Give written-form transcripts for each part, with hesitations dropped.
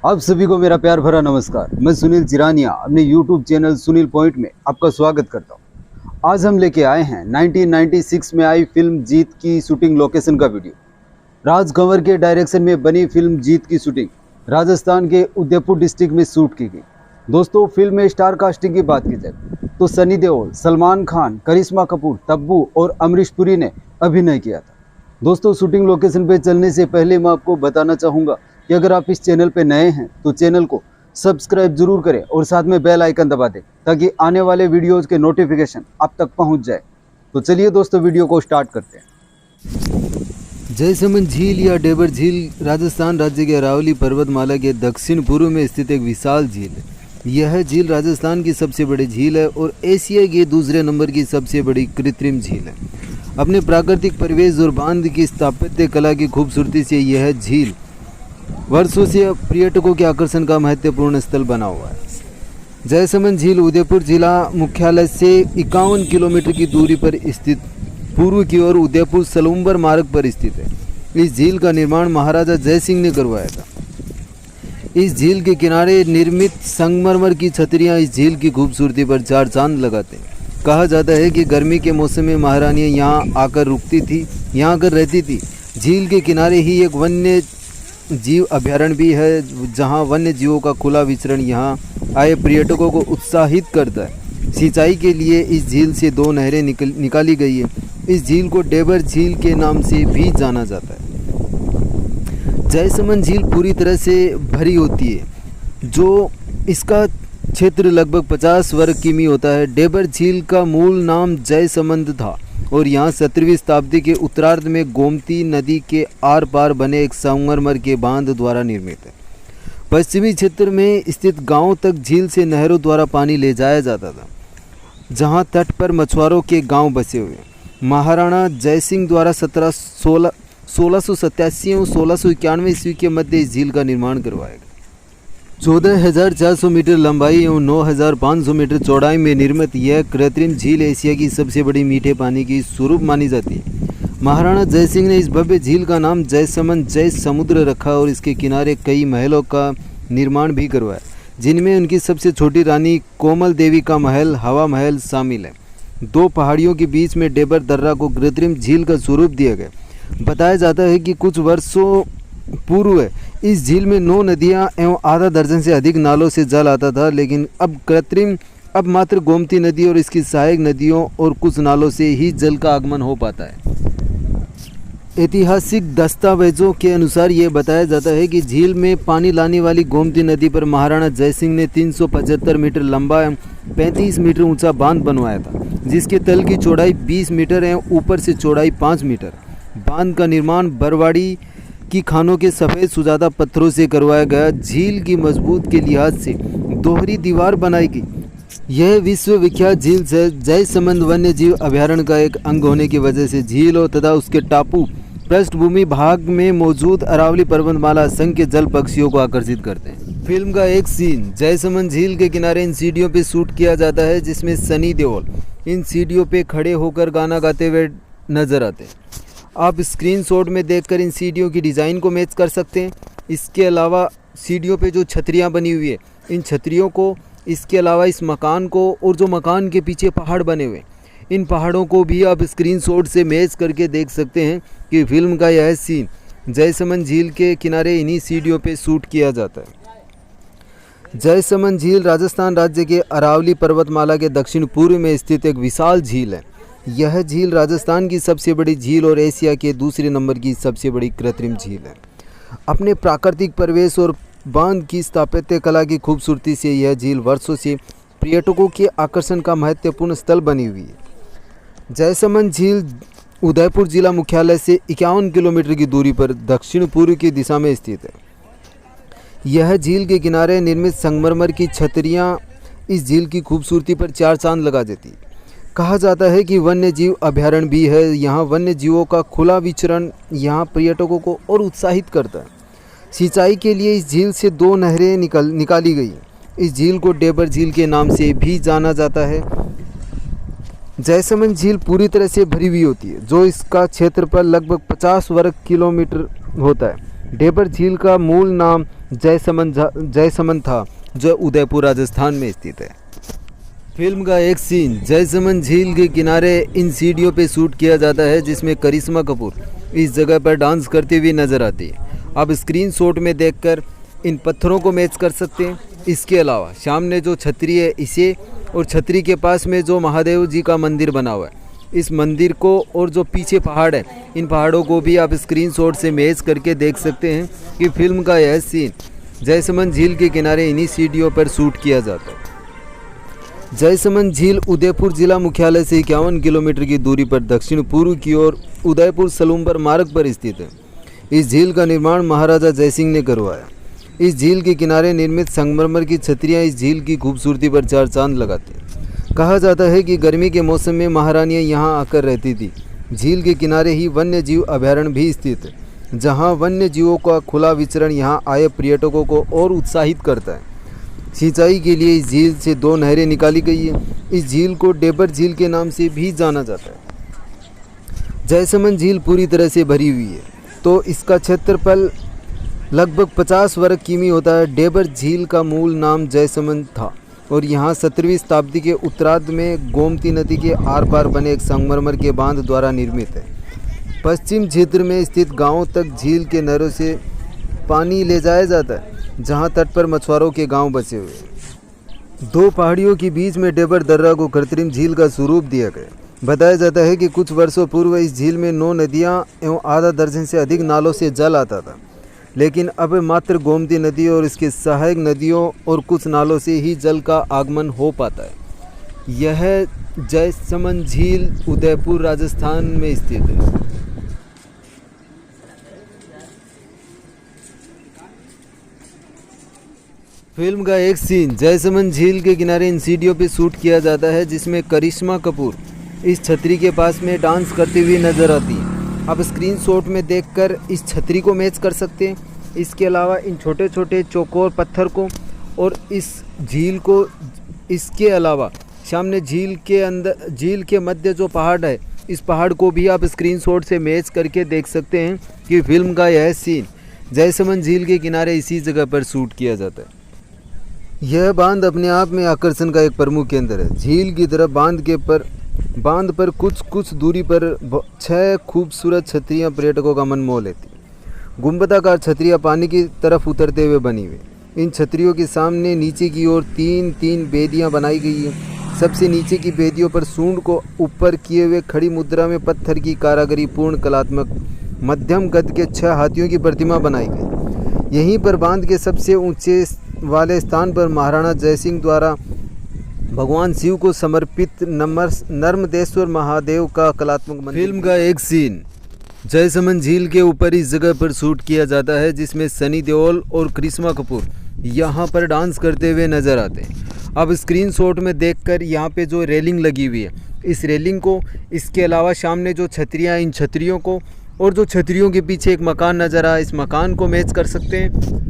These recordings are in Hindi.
आप सभी को मेरा प्यार भरा नमस्कार। मैं सुनील चिरानिया अपने YouTube चैनल सुनील पॉइंट में आपका स्वागत करता हूं। आज हम लेके आए हैं 1996 में आई फिल्म जीत की शूटिंग लोकेशन का वीडियो। राज कंवर के डायरेक्शन में बनी फिल्म जीत की शूटिंग राजस्थान के उदयपुर डिस्ट्रिक्ट में शूट की गई। दोस्तों, फिल्म में स्टार कास्टिंग की बात की जाए तो सनी देओल, सलमान खान, करिश्मा कपूर, तब्बू और अमरीश पुरी ने अभिनय किया था। दोस्तों, शूटिंग लोकेशन पे चलने से पहले मैं आपको बताना चाहूँगा कि अगर आप इस चैनल पे नए हैं तो चैनल को सब्सक्राइब जरूर करें और साथ में बेल आइकन दबा दें ताकि आने वाले वीडियोज़ के नोटिफिकेशन आप तक पहुंच जाए। तो चलिए दोस्तों, वीडियो को स्टार्ट करते हैं। जयसमंद झील या डेबर झील राजस्थान राज्य के अरावली पर्वतमाला के दक्षिण पूर्व में स्थित एक विशाल झील है। यह झील राजस्थान की सबसे बड़ी झील है और एशिया के दूसरे नंबर की सबसे बड़ी कृत्रिम झील है। अपने प्राकृतिक परिवेश और बांध की स्थापत्य कला की खूबसूरती से यह झील वर्षों से पर्यटकों के आकर्षण का महत्वपूर्ण स्थल बना हुआ है। जयसमंद झील उदयपुर जिला मुख्यालय से 51 किलोमीटर की दूरी पर स्थित पूर्व की ओर उदयपुर सलूम्बर मार्ग पर स्थित है। इस झील का निर्माण महाराजा जय सिंह ने करवाया था। इस झील के किनारे निर्मित संगमरमर की छतरियां इस झील की खूबसूरती पर चार चांद लगाते हैं। कहा जाता है कि गर्मी के मौसम में महारानियां यहाँ आकर रुकती थी, यहाँ आकर रहती थी। झील के किनारे ही एक वन्य जीव अभयारण्य भी है, जहां वन्य जीवों का खुला विचरण यहां आए पर्यटकों को उत्साहित करता है। सिंचाई के लिए इस झील से दो नहरें निकाली गई है। इस झील को डेबर झील के नाम से भी जाना जाता है। जयसमंद झील पूरी तरह से भरी होती है, जो इसका क्षेत्र लगभग 50 वर्ग किमी होता है। डेबर झील का मूल नाम जयसमंद था और यहाँ 17वीं शताब्दी के उत्तरार्ध में गोमती नदी के आर पार बने एक संगमरमर के बांध द्वारा निर्मित है। पश्चिमी क्षेत्र में स्थित गांवों तक झील से नहरों द्वारा पानी ले जाया जाता था, जहां तट पर मछुआरों के गांव बसे हुए। महाराणा जयसिंह द्वारा 1687 और 1691 ईस्वी के मध्य इस झील का निर्माण करवाया गया। 14,400 मीटर लंबाई एवं 9,500 मीटर चौड़ाई में निर्मित यह कृत्रिम झील एशिया की सबसे बड़ी मीठे पानी की स्वरूप मानी जाती है। महाराणा जयसिंह ने इस भव्य झील का नाम जयसमंद जय समुद्र रखा और इसके किनारे कई महलों का निर्माण भी करवाया, जिनमें उनकी सबसे छोटी रानी कोमल देवी का महल हवा महल शामिल है। दो पहाड़ियों के बीच में डेबर दर्रा को कृत्रिम झील का स्वरूप दिया गया। बताया जाता है कि कुछ वर्षों पूर्व इस झील में 9 नदियां एवं आधा दर्जन से अधिक नालों से जल आता था, लेकिन अब मात्र गोमती नदी और इसकी सहायक नदियों और कुछ नालों से ही जल का आगमन हो पाता है। ऐतिहासिक दस्तावेजों के अनुसार यह बताया जाता है कि झील में पानी लाने वाली गोमती नदी पर महाराणा जयसिंह ने 375 मीटर लंबा एवं 35 मीटर ऊंचा बांध बनवाया था, जिसके तल की चौड़ाई 20 मीटर एवं ऊपर से चौड़ाई 5 मीटर। बांध का निर्माण बरवाड़ी की खानों के सफ़ेद सुजादा पत्थरों से करवाया गया। झील की मजबूत के लिहाज से दोहरी दीवार बनाई गई। यह विश्व विख्यात झील जयसमंद वन्य जीव अभयारण्य का एक अंग होने की वजह से झील और तथा उसके टापू पृष्ठभूमि भाग में मौजूद अरावली पर्वतमाला असंख्य जल पक्षियों को आकर्षित करते हैं। फिल्म का एक सीन जयसमंद झील के किनारे इन सीढ़ियों पे शूट किया जाता है, जिसमें सनी देओल इन सीढ़ियों पे खड़े होकर गाना गाते हुए नजर आते हैं। आप स्क्रीनशॉट में देखकर इन सीढ़ियों की डिज़ाइन को मैच कर सकते हैं। इसके अलावा सीढ़ियों पे जो छतरियां बनी हुई है, इन छतरियों को, इसके अलावा इस मकान को और जो मकान के पीछे पहाड़ बने हुए, इन पहाड़ों को भी आप स्क्रीनशॉट से मैच करके देख सकते हैं कि फिल्म का यह सीन जयसमंद झील के किनारे इन्हीं सीढ़ियों पे शूट किया जाता है। जयसमंद झील राजस्थान राज्य के अरावली पर्वतमाला के दक्षिण पूर्व में स्थित एक विशाल झील है। यह झील राजस्थान की सबसे बड़ी झील और एशिया के दूसरे नंबर की सबसे बड़ी कृत्रिम झील है। अपने प्राकृतिक परिवेश और बांध की स्थापत्य कला की खूबसूरती से यह झील वर्षों से पर्यटकों के आकर्षण का महत्वपूर्ण स्थल बनी हुई है। जयसमंद झील उदयपुर जिला मुख्यालय से 51 किलोमीटर की दूरी पर दक्षिण पूर्व की दिशा में स्थित है। यह झील के किनारे निर्मित संगमरमर की छतरियां इस झील की खूबसूरती पर चार चांद लगा देती है। कहा जाता है कि वन्य जीव अभयारण्य भी है। यहाँ वन्य जीवों का खुला विचरण यहाँ पर्यटकों को और उत्साहित करता है। सिंचाई के लिए इस झील से दो नहरें निकाली गई। इस झील को डेबर झील के नाम से भी जाना जाता है। जयसमंद झील पूरी तरह से भरी हुई होती है, जो इसका क्षेत्रफल लगभग 50 वर्ग किलोमीटर होता है। डेबर झील का मूल नाम जयसमंद था, जो उदयपुर राजस्थान में स्थित है। फिल्म का एक सीन जयसमंद झील के किनारे इन सीढ़ियों पे शूट किया जाता है, जिसमें करिश्मा कपूर इस जगह पर डांस करती हुई नजर आती है। आप स्क्रीन शॉट में देखकर इन पत्थरों को मैच कर सकते हैं। इसके अलावा सामने जो छतरी है इसे, और छतरी के पास में जो महादेव जी का मंदिर बना हुआ है, इस मंदिर को, और जो पीछे पहाड़ है, इन पहाड़ों को भी आप स्क्रीन शॉट से मैच करके देख सकते हैं कि फिल्म का यह सीन जयसमंद झील के किनारे इन्हीं सीढ़ियों पर शूट किया जाता है। जयसमंद झील उदयपुर जिला मुख्यालय से 51 किलोमीटर की दूरी पर दक्षिण पूर्व की ओर उदयपुर सलूम्बर मार्ग पर स्थित है। इस झील का निर्माण महाराजा जयसिंह ने करवाया। इस झील के किनारे निर्मित संगमरमर की छतरियां इस झील की खूबसूरती पर चार चांद लगाती हैं। कहा जाता है कि गर्मी के मौसम में महारानियां यहां आकर रहती थी। झील के किनारे ही वन्य जीव अभयारण्य भी स्थित है, जहां वन्य जीवों का खुला विचरण यहां आए पर्यटकों को और उत्साहित करता है। सिंचाई के लिए इस झील से 2 नहरें निकाली गई है। इस झील को डेबर झील के नाम से भी जाना जाता है। जयसमंद झील पूरी तरह से भरी हुई है, तो इसका क्षेत्रफल लगभग 50 वर्ग किमी होता है। डेबर झील का मूल नाम जयसमंद था और यहाँ 17वीं शताब्दी के उत्तरार्ध में गोमती नदी के आर पार बने एक संगमरमर के बांध द्वारा निर्मित है। पश्चिम क्षेत्र में स्थित गांवों तक झील के नहरों से पानी ले जाया जाता है, जहां तट पर मछुआरों के गांव बसे हुए हैं। 2 पहाड़ियों के बीच में डेबर दर्रा को कृत्रिम झील का स्वरूप दिया गया। बताया जाता है कि कुछ वर्षों पूर्व इस झील में 9 नदियां एवं आधा दर्जन से अधिक नालों से जल आता था, लेकिन अब मात्र गोमती नदी और इसके सहायक नदियों और कुछ नालों से ही जल का आगमन हो पाता है। यह जयसमंद झील उदयपुर राजस्थान में स्थित है। फिल्म का एक सीन जयसमंद झील के किनारे इन सीढ़ियों पे शूट किया जाता है, जिसमें करिश्मा कपूर इस छतरी के पास में डांस करती हुई नजर आती है। आप स्क्रीन शॉट में देखकर इस छतरी को मैच कर सकते हैं। इसके अलावा इन छोटे छोटे चौकोर पत्थर को और इस झील को, इसके अलावा सामने झील के मध्य जो पहाड़ है, इस पहाड़ को भी आप स्क्रीन शॉट से मैच करके देख सकते हैं कि फिल्म का यह सीन जयसमंद झील के किनारे इसी जगह पर शूट किया जाता है। यह बांध अपने आप में आकर्षण का एक प्रमुख केंद्र है। झील की तरफ बांध पर कुछ दूरी पर 6 खूबसूरत छतरियां पर्यटकों का मन मोह लेती। गुंबदाकार छतरियां पानी की तरफ उतरते हुए बनी हुई। इन छतरियों के सामने नीचे की ओर 3 बेदियां बनाई गई हैं। सबसे नीचे की बेदियों पर सूंड को ऊपर किए हुए खड़ी मुद्रा में पत्थर की कारागरी पूर्ण कलात्मक मध्यम कद के 6 हाथियों की प्रतिमा बनाई गई। यहीं पर बांध के सबसे ऊंचे वाले स्थान पर महाराणा जयसिंह द्वारा भगवान शिव को समर्पित नर्मदेश्वर महादेव का कलात्मक मंदिर। फिल्म का एक सीन जयसमंद झील के ऊपर इस जगह पर शूट किया जाता है, जिसमें सनी देओल और करिश्मा कपूर यहाँ पर डांस करते हुए नजर आते हैं। अब स्क्रीन शॉट में देखकर यहाँ पे जो रेलिंग लगी हुई है, इस रेलिंग को, इसके अलावा सामने जो छतरियाँ, इन छतरियों को, और जो छतरियों के पीछे एक मकान नज़र आया, इस मकान को मैच कर सकते हैं।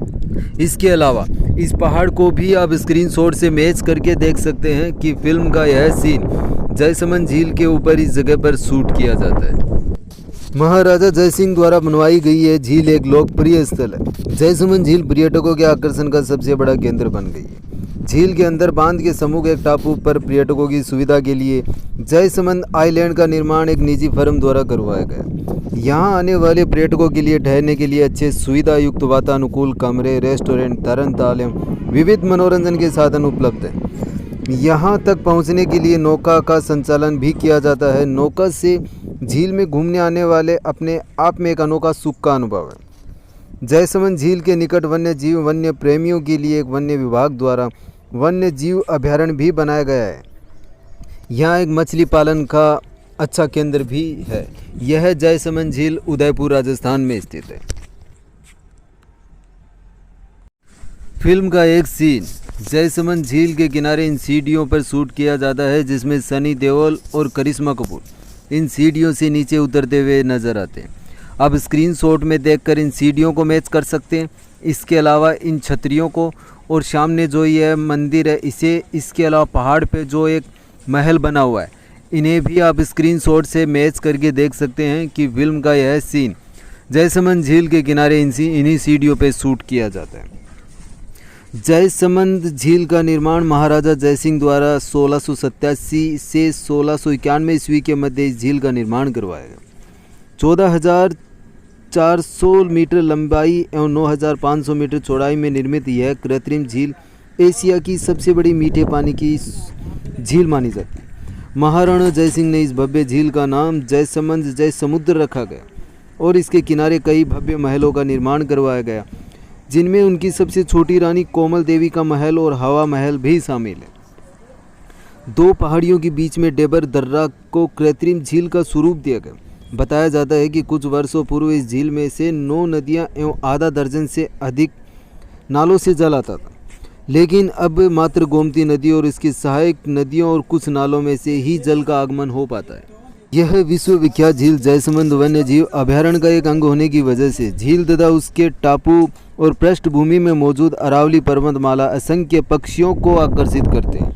इसके अलावा इस पहाड़ को भी आप स्क्रीन शॉट से मैच करके देख सकते हैं कि फिल्म का यह सीन जयसमंद झील के ऊपर इस जगह पर शूट किया जाता है। महाराजा जयसिंह द्वारा बनवाई गई यह झील एक लोकप्रिय स्थल है। जयसमंद झील पर्यटकों के आकर्षण का सबसे बड़ा केंद्र बन गई है। झील के अंदर बांध के सम्मुख एक टापू पर पर्यटकों की सुविधा के लिए जयसमंद आइलैंड का निर्माण एक निजी फर्म द्वारा करवाया गया। यहाँ आने वाले पर्यटकों के लिए ठहरने के लिए अच्छे सुविधा युक्त वातानुकूल कमरे, रेस्टोरेंट, तरणताल एवं विविध मनोरंजन के साधन उपलब्ध हैं। यहाँ तक पहुँचने के लिए नौका का संचालन भी किया जाता है। नौका से झील में घूमने आने वाले अपने आप में एक अनोखा सुख का अनुभव है। जयसमंद झील के निकट वन्य प्रेमियों के लिए एक वन्य विभाग द्वारा वन्य जीव अभयारण्य भी बनाया गया है। यहाँ एक मछली पालन का अच्छा केंद्र भी है। यह जयसमंद झील उदयपुर राजस्थान में स्थित है। फिल्म का एक सीन जयसमंद झील के किनारे इन सीढ़ियों पर शूट किया जाता है, जिसमें सनी देओल और करिश्मा कपूर इन सीढ़ियों से नीचे उतरते हुए नजर आते हैं। आप स्क्रीन शॉट में देखकर इन सीढ़ियों को मैच कर सकते हैं। इसके अलावा इन छतरियों को, और सामने जो यह मंदिर है इसे, इसके अलावा पहाड़ पे जो एक महल बना हुआ है, इन्हें भी आप स्क्रीन शॉट से मैच करके देख सकते हैं कि फिल्म का यह सीन जयसमंद झील के किनारे इन्हीं सीढ़ियों पर शूट किया जाता है। जयसमंद झील का निर्माण महाराजा जयसिंह द्वारा 1687 से 1691 ईस्वी के मध्य इस झील का निर्माण करवाया गया। 14,400 मीटर लंबाई एवं 9,500 मीटर चौड़ाई में निर्मित यह कृत्रिम झील एशिया की सबसे बड़ी मीठे पानी की झील मानी जाती है। महाराणा जयसिंह ने इस भव्य झील का नाम जयसमंद जय समुद्र रखा गया और इसके किनारे कई भव्य महलों का निर्माण करवाया गया, जिनमें उनकी सबसे छोटी रानी कोमल देवी का महल और हवा महल भी शामिल है। दो पहाड़ियों के बीच में डेबर दर्रा को कृत्रिम झील का स्वरूप दिया गया। बताया जाता है कि कुछ वर्षों पूर्व इस झील में से 9 नदियां एवं आधा दर्जन से अधिक नालों से जल आता था, लेकिन अब मात्र गोमती नदी और इसकी सहायक नदियों और कुछ नालों में से ही जल का आगमन हो पाता है। यह विश्वविख्यात झील जयसमंद वन्य जीव अभयारण्य का एक अंग होने की वजह से झील तथा उसके टापू और पृष्ठभूमि में मौजूद अरावली पर्वतमाला असंख्य पक्षियों को आकर्षित करते हैं।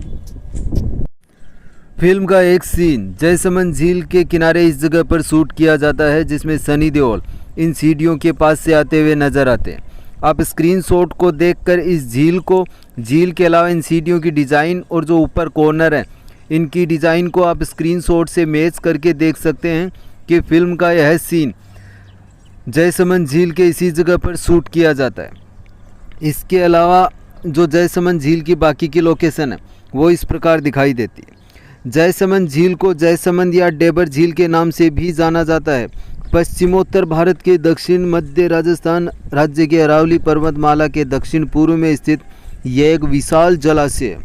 फिल्म का एक सीन जयसमंद झील के किनारे इस जगह पर शूट किया जाता है, जिसमें सनी देओल इन सीढ़ियों के पास से आते हुए नजर आते हैं। आप स्क्रीनशॉट को देखकर इस झील के अलावा इन सीढ़ियों की डिज़ाइन और जो ऊपर कॉर्नर है इनकी डिज़ाइन को आप स्क्रीनशॉट से मैच करके देख सकते हैं कि फिल्म का यह सीन जयसमंद झील के इसी जगह पर शूट किया जाता है। इसके अलावा जो जयसमंद झील की बाकी की लोकेशन है वो इस प्रकार दिखाई देती है। जयसमंद झील को जयसमंद या डेबर झील के नाम से भी जाना जाता है। पश्चिमोत्तर भारत के दक्षिण मध्य राजस्थान राज्य के अरावली पर्वतमाला के दक्षिण पूर्व में स्थित यह एक विशाल जलाशय है।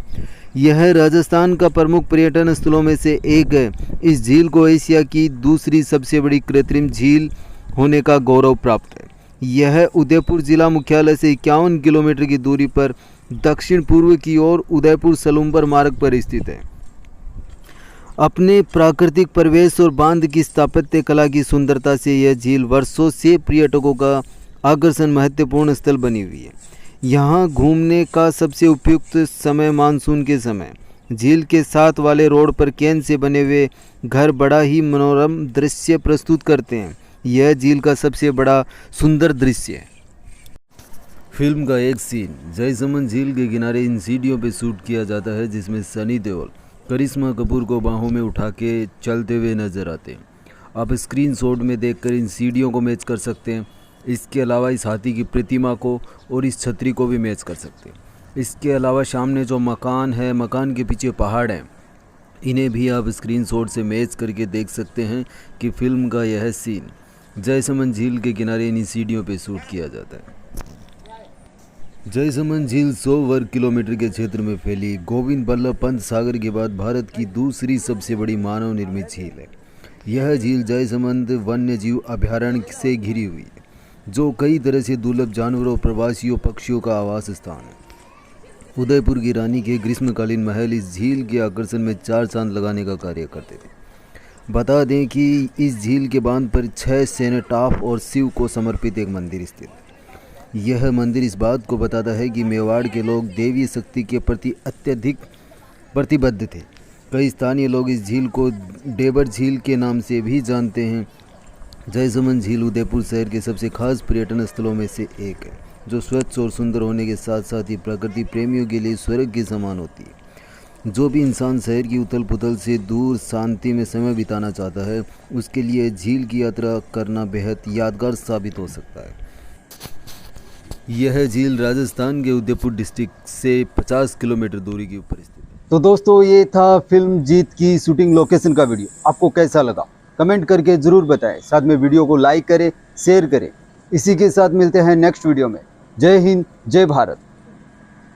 यह राजस्थान का प्रमुख पर्यटन स्थलों में से एक है। इस झील को एशिया की दूसरी सबसे बड़ी कृत्रिम झील होने का गौरव प्राप्त है। यह उदयपुर जिला मुख्यालय से 51 किलोमीटर की दूरी पर दक्षिण पूर्व की ओर उदयपुर सलूम्बर मार्ग पर स्थित है। अपने प्राकृतिक परिवेश और बांध की स्थापत्य कला की सुंदरता से यह झील वर्षों से पर्यटकों का आकर्षण महत्वपूर्ण स्थल बनी हुई है। यहाँ घूमने का सबसे उपयुक्त समय मानसून के समय। झील के साथ वाले रोड पर कैन से बने हुए घर बड़ा ही मनोरम दृश्य प्रस्तुत करते हैं। यह झील का सबसे बड़ा सुंदर दृश्य है। फिल्म का एक सीन जयसमंद झील के किनारे इन सीढ़ियों पर शूट किया जाता है, जिसमें सनी देओल करिश्मा कपूर को बाहों में उठा के चलते हुए नजर आते हैं। आप स्क्रीनशॉट में देखकर इन सीढ़ियों को मैच कर सकते हैं। इसके अलावा इस हाथी की प्रतिमा को और इस छतरी को भी मैच कर सकते हैं। इसके अलावा सामने जो मकान है, मकान के पीछे पहाड़ हैं, इन्हें भी आप स्क्रीनशॉट से मैच करके देख सकते हैं कि फिल्म का यह सीन जयसमंद झील के किनारे इन्हीं सीढ़ियों पर शूट किया जाता है। जयसमंद झील 100 वर्ग किलोमीटर के क्षेत्र में फैली गोविंद बल्लभ पंत सागर के बाद भारत की दूसरी सबसे बड़ी मानव निर्मित झील है। यह झील जयसमंद वन्य जीव अभयारण्य से घिरी हुई है, जो कई तरह से दुर्लभ जानवरों, प्रवासियों, पक्षियों का आवास स्थान है। उदयपुर की रानी के ग्रीष्मकालीन महल इस झील के आकर्षण में 4 चांद लगाने का कार्य करते थे। बता दें कि इस झील के बांध पर 6 सेनेटाफ और शिव को समर्पित एक मंदिर स्थित है। यह मंदिर इस बात को बताता है कि मेवाड़ के लोग देवी शक्ति के प्रति अत्यधिक प्रतिबद्ध थे। कई स्थानीय लोग इस झील को डेबर झील के नाम से भी जानते हैं। जयसमंद झील उदयपुर शहर के सबसे खास पर्यटन स्थलों में से एक है, जो स्वच्छ और सुंदर होने के साथ साथ ही प्रकृति प्रेमियों के लिए स्वर्ग के समान होती है। जो भी इंसान शहर की उथल पुथल से दूर शांति में समय बिताना चाहता है, उसके लिए झील की यात्रा करना बेहद यादगार साबित हो सकता है। यह झील राजस्थान के उदयपुर डिस्ट्रिक्ट से 50 किलोमीटर दूरी के ऊपर स्थित है। तो दोस्तों, ये था फिल्म जीत की शूटिंग लोकेशन का वीडियो। आपको कैसा लगा कमेंट करके ज़रूर बताएं। साथ में वीडियो को लाइक करें, शेयर करें। इसी के साथ मिलते हैं नेक्स्ट वीडियो में। जय हिंद, जय भारत।